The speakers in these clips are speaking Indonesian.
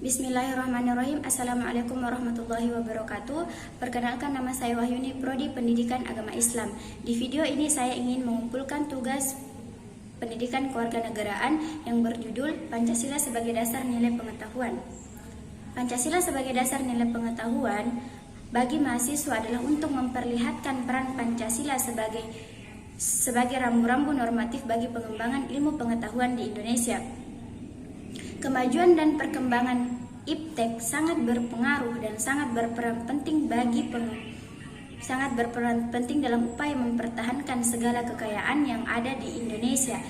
Bismillahirrahmanirrahim. Assalamualaikum warahmatullahi wabarakatuh. Perkenalkan, nama saya Wahyuni, Prodi Pendidikan Agama Islam. Di video ini saya ingin mengumpulkan tugas pendidikan kewarganegaraan yang berjudul Pancasila sebagai dasar nilai pengetahuan. Pancasila sebagai dasar nilai pengetahuan bagi mahasiswa adalah untuk memperlihatkan peran Pancasila sebagai rambu-rambu normatif bagi pengembangan ilmu pengetahuan di Indonesia. Kemajuan dan perkembangan IPTEK sangat berpengaruh dan sangat berperan penting dalam upaya mempertahankan segala kekayaan yang ada di Indonesia.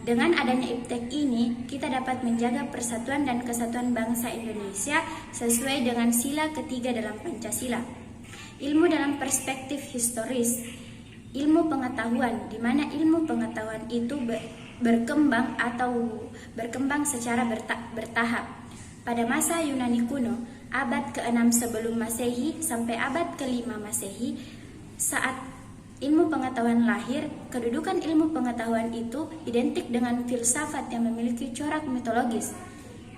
Dengan adanya IPTEK ini, kita dapat menjaga persatuan dan kesatuan bangsa Indonesia sesuai dengan sila ketiga dalam Pancasila. Ilmu dalam perspektif historis, ilmu pengetahuan, di mana ilmu pengetahuan itu berkembang secara bertahap. Pada masa Yunani kuno, abad ke-6 sebelum Masehi sampai abad ke-5 Masehi, saat ilmu pengetahuan lahir, kedudukan ilmu pengetahuan itu identik dengan filsafat yang memiliki corak mitologis.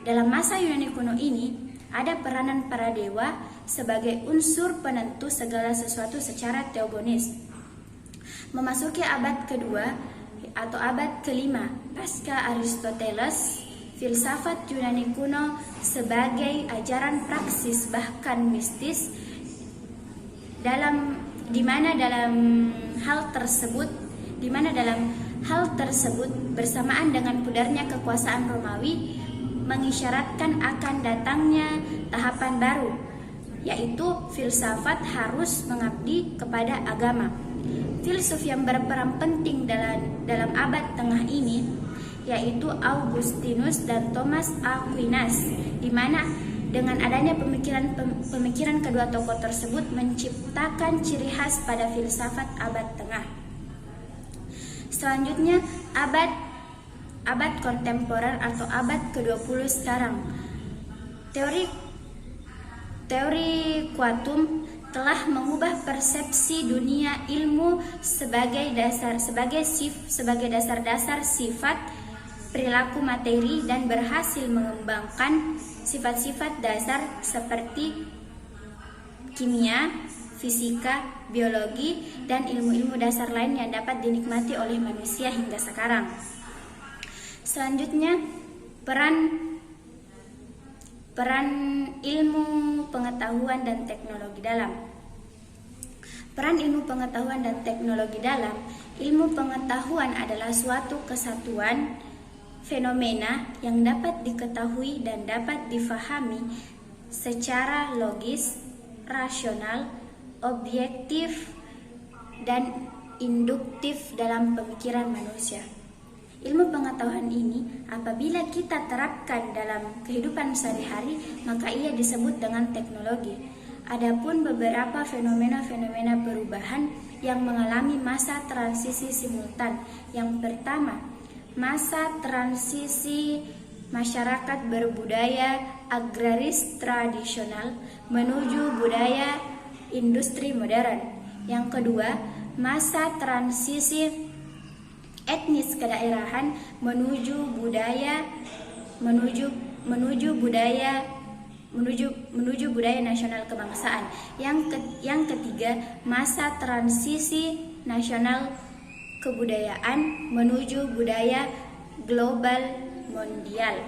Dalam masa Yunani kuno ini, ada peranan para dewa sebagai unsur penentu segala sesuatu secara teogonis. Memasuki abad kedua atau abad kelima pasca Aristoteles, filsafat Yunani kuno sebagai ajaran praksis bahkan mistis, di mana dalam hal tersebut bersamaan dengan pudarnya kekuasaan Romawi mengisyaratkan akan datangnya tahapan baru, yaitu filsafat harus mengabdi kepada agama. Filsuf yang berperan penting dalam abad tengah ini yaitu Augustinus dan Thomas Aquinas, di mana dengan adanya pemikiran kedua tokoh tersebut menciptakan ciri khas pada filsafat abad tengah. Selanjutnya abad kontemporer atau abad ke-20 sekarang. Teori kuantum telah mengubah persepsi dunia ilmu sebagai dasar-dasar sifat perilaku materi dan berhasil mengembangkan sifat-sifat dasar seperti kimia, fisika, biologi, dan ilmu-ilmu dasar lain yang dapat dinikmati oleh manusia hingga sekarang. Selanjutnya, peran ilmu pengetahuan dan teknologi dalam. Peran ilmu pengetahuan dan teknologi dalam ilmu pengetahuan adalah suatu kesatuan fenomena yang dapat diketahui dan dapat difahami secara logis, rasional, objektif, dan induktif dalam pemikiran manusia. Ilmu pengetahuan ini apabila kita terapkan dalam kehidupan sehari-hari, maka ia disebut dengan teknologi. Adapun beberapa fenomena-fenomena perubahan yang mengalami masa transisi simultan. Yang pertama, masa transisi masyarakat berbudaya agraris tradisional menuju budaya industri modern. Yang kedua, masa transisi etnis kedaerahan menuju budaya nasional kebangsaan. Yang ketiga, masa transisi nasional kebudayaan menuju budaya global mondial.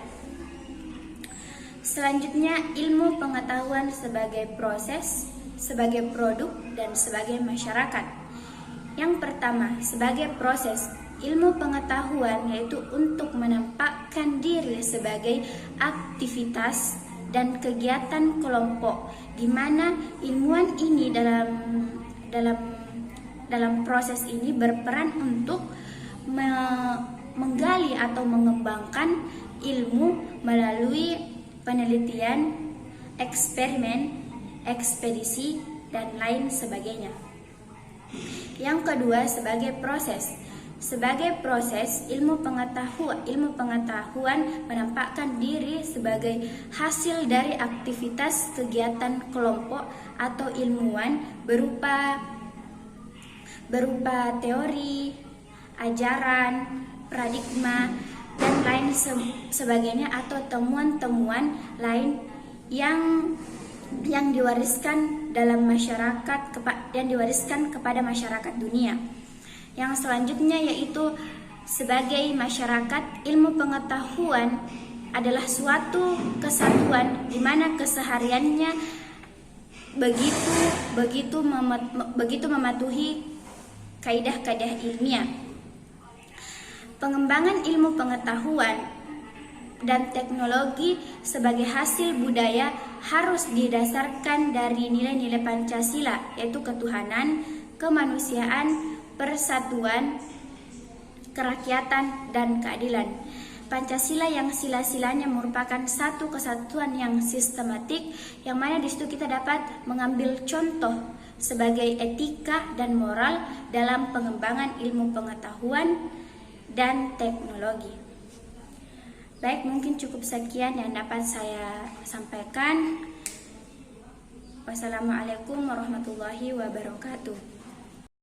Selanjutnya, ilmu pengetahuan sebagai proses, sebagai produk, dan sebagai masyarakat. Yang pertama, sebagai proses. Ilmu pengetahuan yaitu untuk menampakkan diri sebagai aktivitas dan kegiatan kelompok, di mana ilmuwan ini dalam proses ini berperan untuk menggali atau mengembangkan ilmu melalui penelitian, eksperimen, ekspedisi, dan lain sebagainya. Yang kedua, sebagai proses. Sebagai proses, ilmu pengetahuan menampakkan diri sebagai hasil dari aktivitas kegiatan kelompok atau ilmuwan berupa teori, ajaran, paradigma, dan lain sebagainya, atau temuan-temuan lain yang diwariskan dalam masyarakat, yang diwariskan kepada masyarakat dunia. Yang selanjutnya yaitu sebagai masyarakat, ilmu pengetahuan adalah suatu kesatuan di mana kesehariannya begitu mematuhi kaidah-kaidah ilmiah. Pengembangan ilmu pengetahuan dan teknologi sebagai hasil budaya harus didasarkan dari nilai-nilai Pancasila, yaitu ketuhanan, kemanusiaan, persatuan, kerakyatan, dan keadilan. Pancasila yang sila-silanya merupakan satu kesatuan yang sistematik, yang mana di situ kita dapat mengambil contoh sebagai etika dan moral dalam pengembangan ilmu pengetahuan dan teknologi. Baik, mungkin cukup sekian yang dapat saya sampaikan. Wassalamualaikum warahmatullahi wabarakatuh.